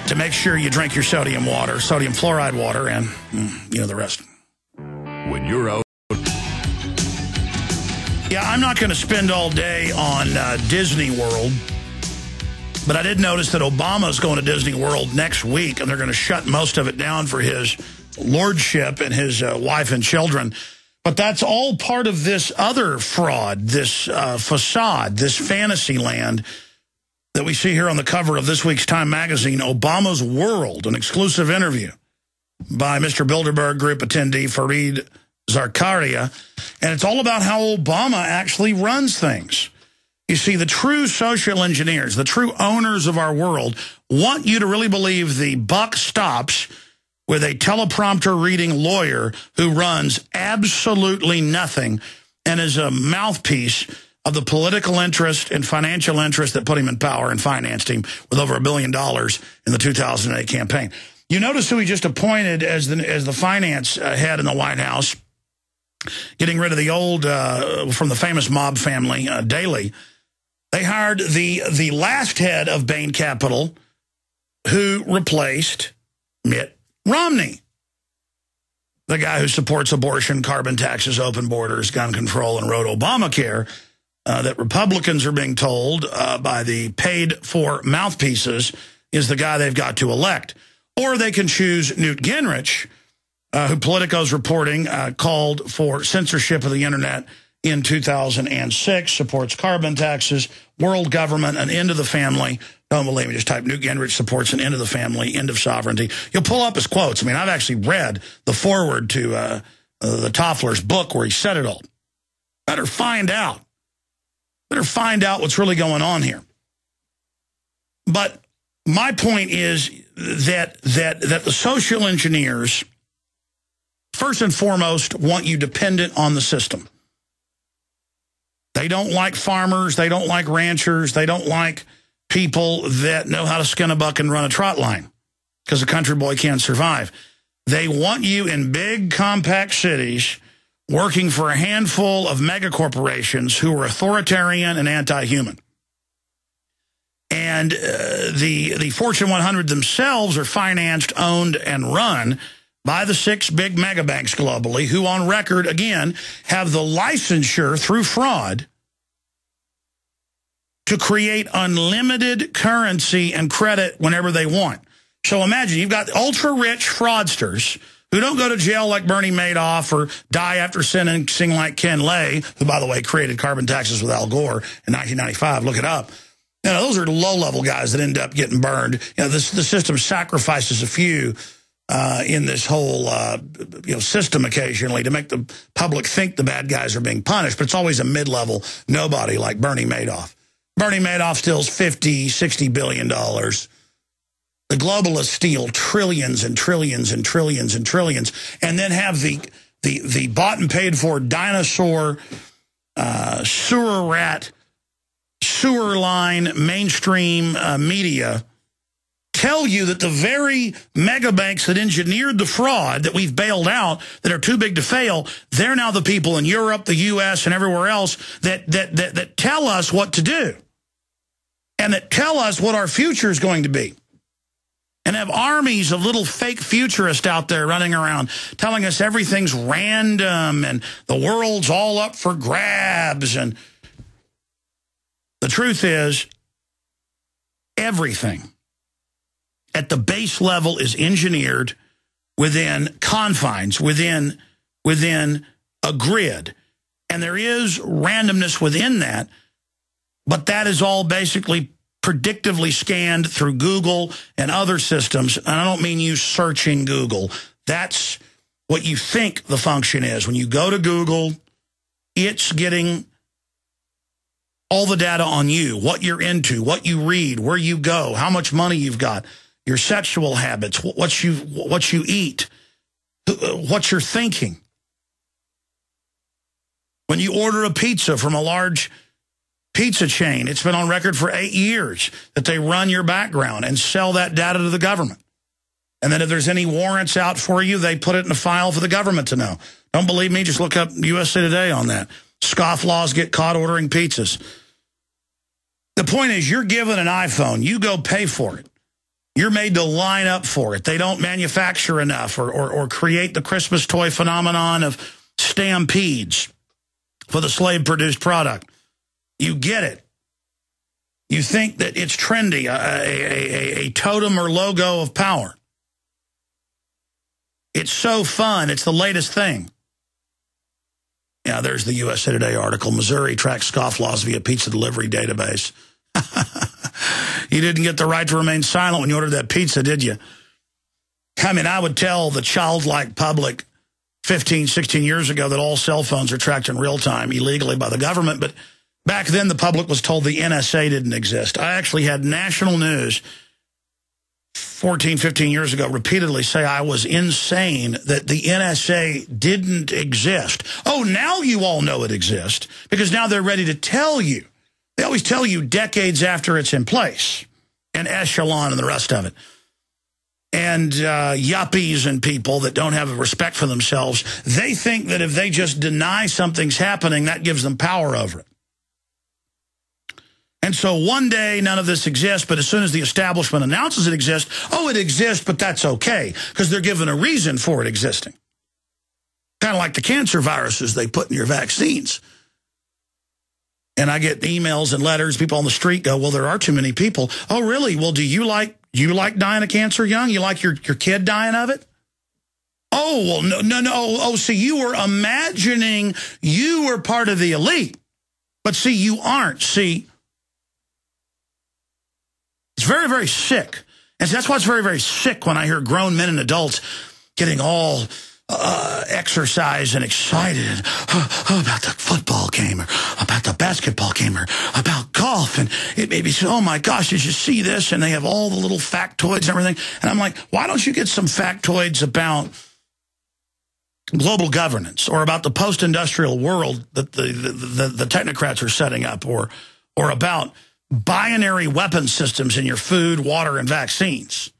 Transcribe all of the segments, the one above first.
to make sure you drink your sodium water, sodium fluoride water, and you know the rest. When you're out. Yeah, I'm not going to spend all day on Disney World, but I did notice that Obama's going to Disney World next week, and they're going to shut most of it down for his lordship and his wife and children. But that's all part of this other fraud, this facade, this fantasy land that we see here on the cover of this week's Time magazine, Obama's World, an exclusive interview by Mr. Bilderberg Group attendee Fareed Zakaria. And it's all about how Obama actually runs things. You see, the true social engineers, the true owners of our world, want you to really believe the buck stops with a teleprompter reading lawyer who runs absolutely nothing and is a mouthpiece of the political interest and financial interest that put him in power and financed him with over $1 billion in the 2008 campaign. You notice who he just appointed as the finance head in the White House, getting rid of the old, from the famous mob family, Daley. They hired the last head of Bain Capital, who replaced Mitt Romney, the guy who supports abortion, carbon taxes, open borders, gun control, and wrote Obamacare, that Republicans are being told by the paid-for mouthpieces is the guy they've got to elect. Or they can choose Newt Gingrich, who Politico's reporting called for censorship of the internet in 2006, supports carbon taxes, world government, an end of the family. Don't believe me, just type Newt Gingrich supports an end of the family, end of sovereignty. You'll pull up his quotes. I mean, I've actually read the foreword to the Toffler's book where he said it all. Better find out. Better find out what's really going on here. But my point is that the social engineers, first and foremost, want you dependent on the system. They don't like farmers. They don't like ranchers. They don't like people that know how to skin a buck and run a trot line because a country boy can't survive. They want you in big, compact cities working for a handful of mega corporations who are authoritarian and anti-human. And the Fortune 100 themselves are financed, owned, and run by the 6 big mega banks globally, who on record, again, have the licensure through fraud to create unlimited currency and credit whenever they want. So imagine you've got ultra-rich fraudsters who don't go to jail like Bernie Madoff or die after sentencing like Ken Lay, who, by the way, created carbon taxes with Al Gore in 1995. Look it up. You know, those are low-level guys that end up getting burned. You know, the system sacrifices a few in this whole system occasionally to make the public think the bad guys are being punished, but it's always a mid-level nobody like Bernie Madoff. Bernie Madoff steals $50, $60 billion. The globalists steal trillions and trillions and trillions and trillions, and then have the bought and paid for dinosaur, sewer rat, sewer line, mainstream media tell you that the very mega banks that engineered the fraud that we've bailed out, that are too big to fail, they're now the people in Europe, the U.S., and everywhere else that tell us what to do and that tell us what our future is going to be. And have armies of little fake futurists out there running around telling us everything's random and the world's all up for grabs. And the truth is, everything at the base level is engineered within confines, within a grid. And there is randomness within that, but that is all basically predictively scanned through Google and other systems. And I don't mean you searching Google. That's what you think the function is. When you go to Google, it's getting all the data on you, what you're into, what you read, where you go, how much money you've got, your sexual habits, what you eat, what you're thinking. When you order a pizza from a large pizza chain, it's been on record for 8 years that they run your background and sell that data to the government. And then if there's any warrants out for you, they put it in a file for the government to know. Don't believe me? Just look up USA Today on that. Scofflaws get caught ordering pizzas. The point is, you're given an iPhone. You go pay for it. You're made to line up for it. They don't manufacture enough or create the Christmas toy phenomenon of stampedes for the slave-produced product. You get it. You think that it's trendy, a totem or logo of power. It's so fun. It's the latest thing. Yeah, there's the USA Today article. Missouri tracks scofflaws via pizza delivery database. You didn't get the right to remain silent when you ordered that pizza, did you? I mean, I would tell the childlike public 15, 16 years ago that all cell phones are tracked in real time illegally by the government, but back then the public was told the NSA didn't exist. I actually had national news 14, 15 years ago repeatedly say I was insane, that the NSA didn't exist. Oh, now you all know it exists because now they're ready to tell you. They always tell you decades after it's in place, and echelon and the rest of it. And yuppies and people that don't have a respect for themselves, they think that if they just deny something's happening, that gives them power over it. And so one day, none of this exists, but as soon as the establishment announces it exists, oh, it exists, but that's okay, because they're given a reason for it existing. Kind of like the cancer viruses they put in your vaccines. And I get emails and letters, people on the street go, well, there are too many people. Oh, really? Well, do you like dying of cancer young? You like your kid dying of it? Oh, well, no. Oh, see, you were imagining you were part of the elite. But see, you aren't. See, it's very, very sick. And that's why it's very, very sick when I hear grown men and adults getting all exercise and excited about the football game or about the basketball game or about golf. And it may be, oh my gosh, did you see this? And they have all the little factoids and everything. And I'm like, why don't you get some factoids about global governance or about the post-industrial world that the technocrats are setting up, or about binary weapon systems in your food, water, and vaccines?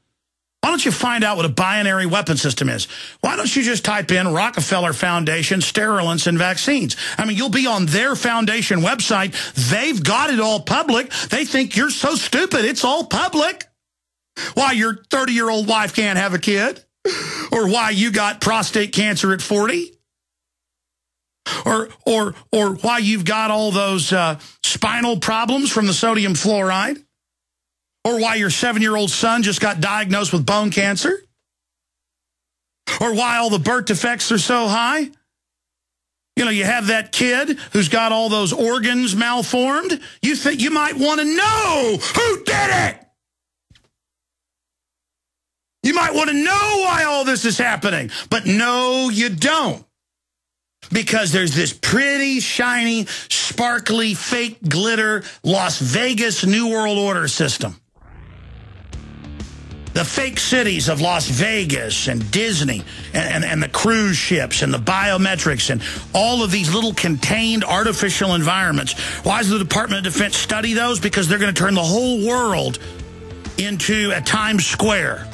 Why don't you find out what a binary weapon system is? Why don't you just type in Rockefeller Foundation, sterilants, and vaccines? I mean, you'll be on their foundation website. They've got it all public. They think you're so stupid, it's all public. Why your 30-year-old wife can't have a kid? Or why you got prostate cancer at 40? Or why you've got all those spinal problems from the sodium fluoride? Or why your 7-year-old son just got diagnosed with bone cancer? Or why all the birth defects are so high? You know, you have that kid who's got all those organs malformed. You think you might want to know who did it. You might want to know why all this is happening. But no, you don't. Because there's this pretty, shiny, sparkly, fake glitter Las Vegas New World Order system. The fake cities of Las Vegas and Disney and the cruise ships and the biometrics and all of these little contained artificial environments. Why does the Department of Defense study those? Because they're going to turn the whole world into a Times Square,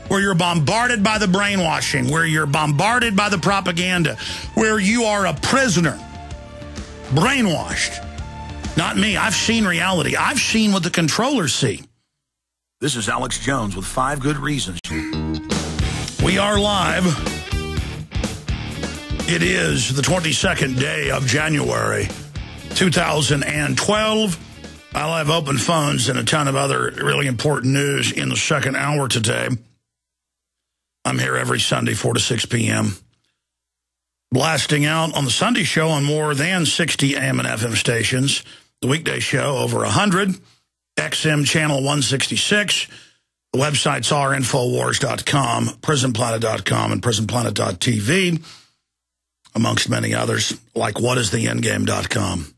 where you're bombarded by the brainwashing, where you're bombarded by the propaganda, where you are a prisoner, brainwashed. Not me. I've seen reality. I've seen what the controllers see. This is Alex Jones with 5 Good Reasons. We are live. It is the 22nd day of January, 2012. I'll have open phones and a ton of other really important news in the second hour today. I'm here every Sunday, 4 to 6 p.m., blasting out on the Sunday show on more than 60 AM and FM stations. The weekday show, over 100. XM channel 166. The websites are Infowars.com, Prisonplanet.com, and Prisonplanet.tv, amongst many others, like WhatIsTheEndgame.com.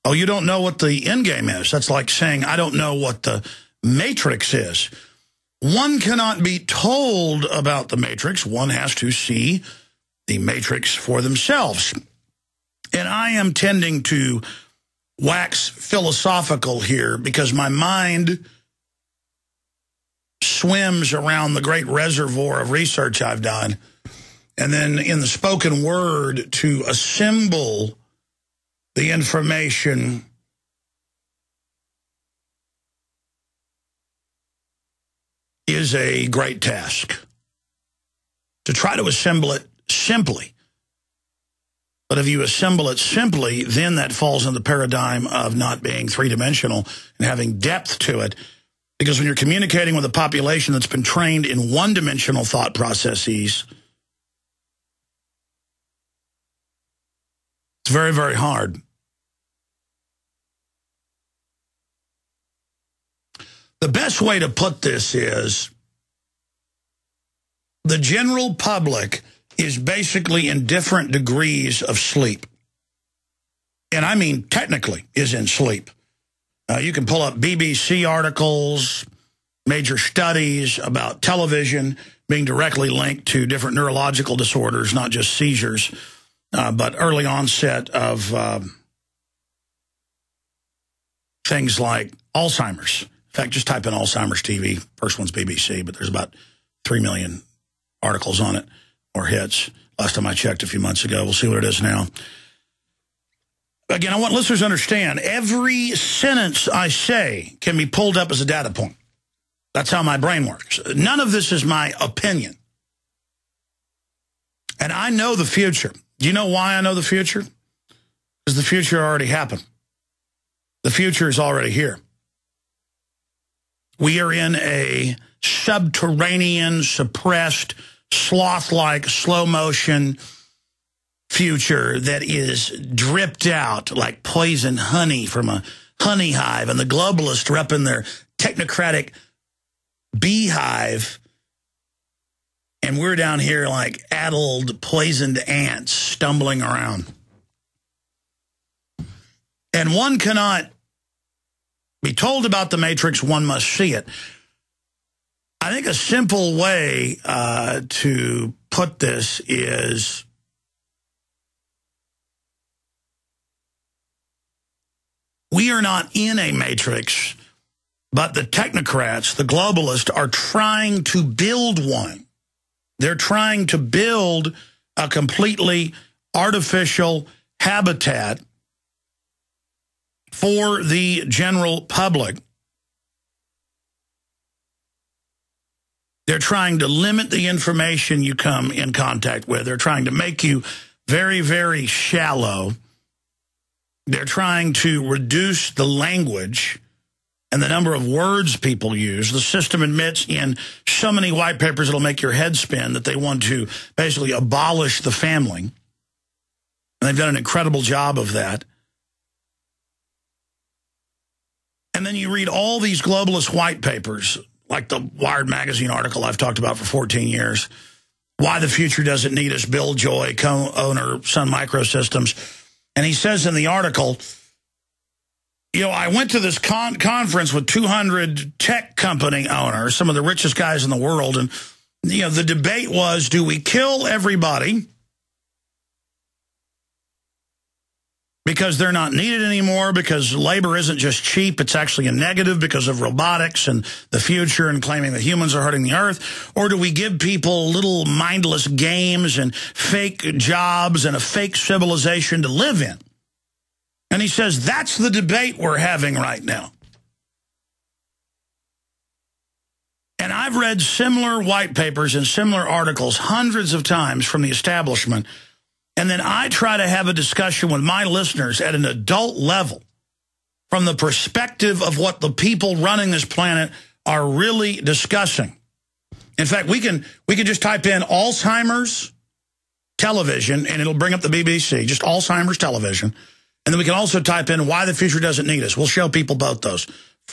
Oh, you don't know what the endgame is? That's like saying, I don't know what the Matrix is. One cannot be told about the Matrix. One has to see the Matrix for themselves. And I am tending to wax philosophical here because my mind swims around the great reservoir of research I've done. And then in the spoken word, to assemble the information . is a great task. To try to assemble it simply. But if you assemble it simply, then that falls in the paradigm of not being three-dimensional and having depth to it. Because when you're communicating with a population that's been trained in one-dimensional thought processes, it's very, very hard. The best way to put this is the general public is basically in different degrees of sleep. And I mean technically is in sleep. You can pull up BBC articles, major studies about television being directly linked to different neurological disorders, not just seizures, but early onset of things like Alzheimer's. In fact, just type in Alzheimer's TV. First one's BBC, but there's about 3 million articles on it, or hits. Last time I checked a few months ago. We'll see what it is now. Again, I want listeners to understand, every sentence I say can be pulled up as a data point. That's how my brain works. None of this is my opinion. And I know the future. Do you know why I know the future? Because the future already happened. The future is already here. We are in a subterranean, suppressed, sloth-like, slow-motion future that is dripped out like poison honey from a honey hive, and the globalists are up in their technocratic beehive, and we're down here like addled, poisoned ants stumbling around. And one cannot be told about the Matrix, one must see it. I think a simple way to put this is we are not in a matrix, but the technocrats, the globalists, are trying to build one. They're trying to build a completely artificial habitat for the general public. They're trying to limit the information you come in contact with. They're trying to make you very, very shallow. They're trying to reduce the language and the number of words people use. The system admits in so many white papers it'll make your head spin that they want to basically abolish the family. And they've done an incredible job of that. And then you read all these globalist white papers, like the Wired magazine article I've talked about for 14 years, Why the Future Doesn't Need Us, Bill Joy, co-owner, Sun Microsystems. And he says in the article, you know, I went to this conference with 200 tech company owners, some of the richest guys in the world, and, you know, the debate was, do we kill everybody because they're not needed anymore, because labor isn't just cheap, it's actually a negative because of robotics and the future and claiming that humans are hurting the earth? Or do we give people little mindless games and fake jobs and a fake civilization to live in? And he says that's the debate we're having right now. And I've read similar white papers and similar articles hundreds of times from the establishment. And then I try to have a discussion with my listeners at an adult level from the perspective of what the people running this planet are really discussing. In fact, we can just type in Alzheimer's television, and it'll bring up the BBC, just Alzheimer's television. And then we can also type in Why the Future Doesn't Need Us. We'll show people both those.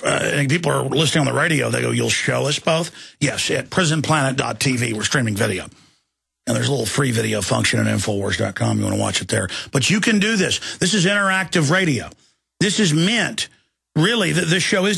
And people are listening on the radio. They go, you'll show us both? Yes, at Prisonplanet.tv. We're streaming video. And there's a little free video function at Infowars.com. You want to watch it there. But you can do this. This is interactive radio. This is meant, really, this show is